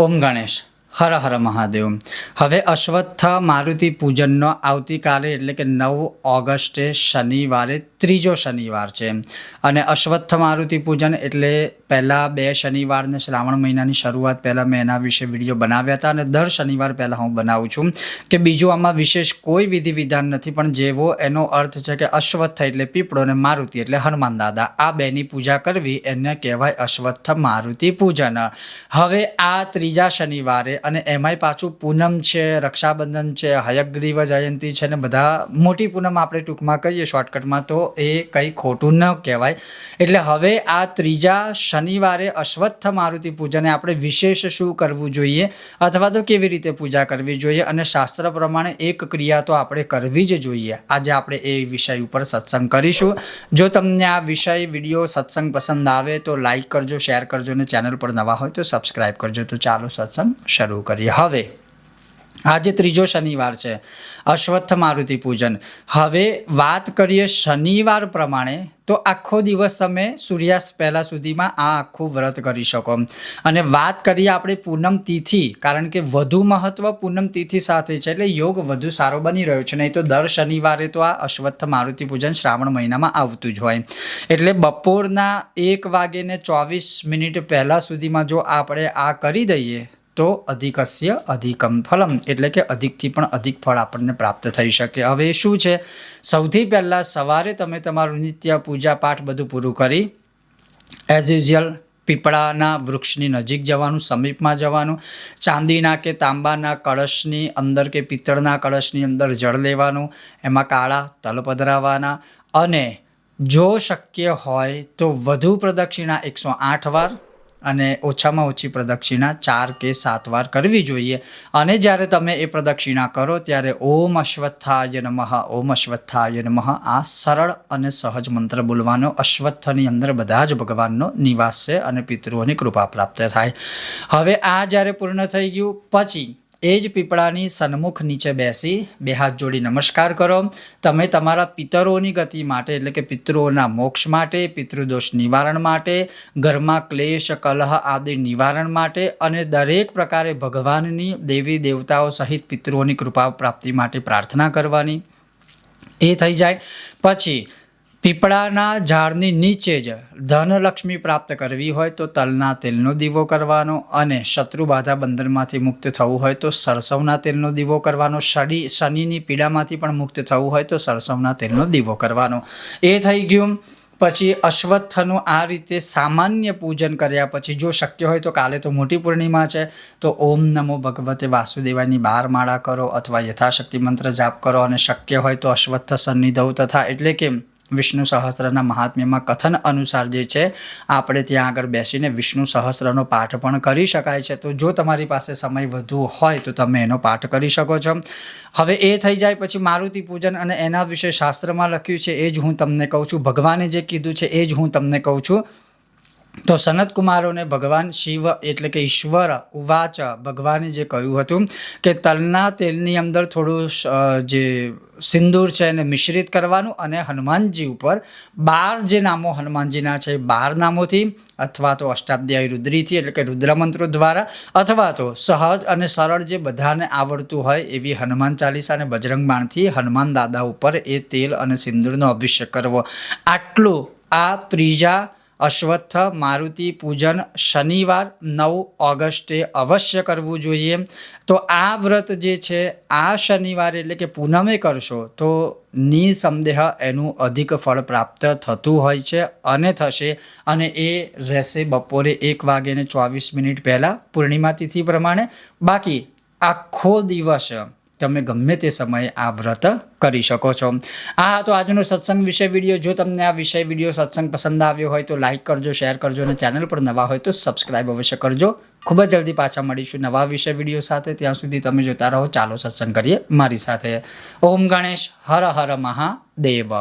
ઓમ ગણેશ હર હર મહાદેવ. હવે અશ્વત્થ મારુતિ પૂજનનો આવતીકાલે એટલે કે 9 ઓગસ્ટે શનિવારે ત્રીજો શનિવાર છે. અને અશ્વત્થ મારુતિ પૂજન એટલે પહેલાં 2 શનિવારને શ્રાવણ મહિનાની શરૂઆત પહેલાં મેં એના વિશે વિડીયો બનાવ્યા હતા અને દર શનિવાર પહેલાં હું બનાવું છું કે બીજું આમાં વિશેષ કોઈ વિધિ વિધાન નથી, પણ જેવો એનો અર્થ છે કે અશ્વત્થ એટલે પીપળો અને મારુતિ એટલે હનુમાન દાદા, આ બેની પૂજા કરવી એને કહેવાય અશ્વત્થ મારુતિ પૂજન. હવે આ ત્રીજા શનિવારે અને એમાંય પાછું પૂનમ છે, રક્ષાબંધન છે, હયગ્રીવ જયંતિ છે ને બધા મોટી પૂનમ આપણે ટૂંકમાં કહીએ શોર્ટકટમાં, તો એ કંઈ ખોટું ન કહેવાય. એટલે હવે આ ત્રીજા શનિવારે અશ્વત્થ મારુતિ પૂજને આપણે વિશેષ શું કરવું જોઈએ અથવા તો કેવી રીતે પૂજા કરવી જોઈએ અને શાસ્ત્ર પ્રમાણે એક ક્રિયા તો આપણે કરવી જ જોઈએ. આજે આપણે એ વિષય ઉપર સત્સંગ કરીશું. જો તમને આ વિષય વિડીયો સત્સંગ પસંદ આવે તો લાઈક કરજો, શેર કરજો અને ચેનલ પર નવા હોય તો સબસ્ક્રાઈબ કરજો. તો ચાલો સત્સંગ શરૂ કરીએ. હવે આજે ત્રીજો શનિવાર છે, અશ્વત્થ મારુતિ પૂજન. હવે વાત કરીએ શનિવાર પ્રમાણે તો આખો દિવસ તમે સૂર્યાસ્ત પહેલાં સુધીમાં આ આખું વ્રત કરી શકો. અને વાત કરીએ આપણે પૂનમ તિથિ, કારણ કે વધુ મહત્વ પૂનમ તિથિ સાથે છે એટલે યોગ વધુ સારો બની રહ્યો છે. નહીં તો દર શનિવારે તો આ અશ્વત્થ મારુતિ પૂજન શ્રાવણ મહિનામાં આવતું જ હોય. એટલે બપોરના 1:24 પહેલાં સુધીમાં જો આપણે આ કરી દઈએ તો અધિકસ્ય અધિકમ ફલમ, એટલે કે અધિકથી પણ અધિક ફળ આપણને પ્રાપ્ત થઈ શકે. હવે શું છે, સૌથી પહેલાં સવારે તમે તમારું નિત્ય પૂજા પાઠ બધું પૂરું કરી એઝ યુઝ્યુઅલ પીપળાના વૃક્ષની નજીક જવાનું, સમીપમાં જવાનું, ચાંદીના કે તાંબાના કળશની અંદર કે પિત્તળના કળશની અંદર જળ લેવાનું, એમાં કાળા તલ પધરાવવાના અને જો શક્ય હોય તો વધુ પ્રદક્ષિણા 108 વાર અને ઓછામાં ઓછી પ્રદક્ષિણા 4 કે 7 વાર કરવી જોઈએ. અને જ્યારે તમે એ પ્રદક્ષિણા કરો ત્યારે ઓમ અશ્વત્થાય નમઃ, ઓમ અશ્વત્થાય નમઃ આ સરળ અને સહજ મંત્ર બોલવાનો. અશ્વત્થની અંદર બધા જ ભગવાનનો નિવાસ છે અને પિતૃઓની કૃપા પ્રાપ્ત થાય. હવે આ જ્યારે પૂર્ણ થઈ ગયું પછી એ જ પીપળાની સન્મુખ નીચે બેસી 2 હાથ જોડી નમસ્કાર કરો. તમે તમારા પિતરોની ગતિ માટે એટલે કે પિતૃઓના મોક્ષ માટે, પિતૃદોષ નિવારણ માટે, ઘરમાં ક્લેશ કલહ આદિ નિવારણ માટે અને દરેક પ્રકારે ભગવાનની દેવી દેવતાઓ સહિત પિતૃઓની કૃપા પ્રાપ્તિ માટે પ્રાર્થના કરવાની. એ થઈ જાય પછી પીપળાના ઝાડની નીચે જ ધનલક્ષ્મી પ્રાપ્ત કરવી હોય તો તલના તેલનો દીવો કરવાનો અને શત્રુ બાધા બંધનમાંથી મુક્ત થવું હોય તો સરસવના તેલનો દીવો કરવાનો, શનિની પીડામાંથી પણ મુક્ત થવું હોય તો સરસવના તેલનો દીવો કરવાનો. એ થઈ ગયું. પછી અશ્વત્થનું આ રીતે સામાન્ય પૂજન કર્યા પછી જો શક્ય હોય તો કાલે તો મોટી પૂર્ણિમા છે તો ઓમ નમો ભગવતે વાસુદેવાયની 12 માળા કરો અથવા યથાશક્તિ મંત્ર જાપ કરો. અને શક્ય હોય તો અશ્વત્થ સન્નિધૌ તથા એટલે કે વિષ્ણુ સહસ્ત્રના મહાત્મ્યમાં કથન અનુસાર જે છે આપણે ત્યાં આગળ બેસીને વિષ્ણુ સહસ્ત્રનો પાઠ પણ કરી શકાય છે. તો જો તમારી પાસે સમય વધુ હોય તો તમે એનો પાઠ કરી શકો છો. હવે એ થઈ જાય પછી મારુતિ પૂજન અને એના વિશે શાસ્ત્રમાં લખ્યું છે એ જ હું તમને કહું છું. ભગવાને જે કીધું છે એ જ હું તમને કહું છું. તો સનત કુમારોને ભગવાન શિવ એટલે કે ઈશ્વર ઉવાચ, ભગવાને જે કહ્યું હતું કે તલના તેલની અંદર થોડું જે સિંદૂર છે એને મિશ્રિત કરવાનું અને હનુમાનજી ઉપર 12 જે નામો હનુમાનજીના છે 12 નામોથી અથવા તો અષ્ટાધ્યાયી રુદ્રીથી એટલે કે રુદ્રમંત્રો દ્વારા અથવા તો સહજ અને સરળ જે બધાને આવડતું હોય એવી હનુમાન ચાલીસા અને બજરંગ બાણથી હનુમાન દાદા ઉપર એ તેલ અને સિંદૂરનો અભિષેક કરવો. આટલું આ ત્રીજા અશ્વત્થ મારુતિ પૂજન શનિવાર 9 ઓગસ્ટે અવશ્ય કરવું જોઈએ. તો આ વ્રત જે છે આ શનિવારે એટલે કે પૂનમે કરશો તો નિસંદેહ એનું અધિક ફળ પ્રાપ્ત થતું હોય છે અને થશે. અને એ રહેશે બપોરે 1:24 પહેલાં પૂર્ણિમા તિથિ પ્રમાણે. બાકી આખો દિવસ તમે ગમે તે સમયે આ વ્રત કરી શકો છો. આ તો આજનો સત્સંગ વિષય વિડીયો. જો તમને આ વિષય વિડીયો સત્સંગ પસંદ આવ્યો હોય તો લાઈક કરજો, શેર કરજો અને ચેનલ પર નવા હોય તો સબસ્ક્રાઈબ અવશ્ય કરજો. ખૂબ જ જલ્દી પાછા મળીશું નવા વિષય વિડીયો સાથે. ત્યાં સુધી તમે જોતા રહો. ચાલો સત્સંગ કરીએ મારી સાથે. ઓમ ગણેશ હર હર મહાદેવ.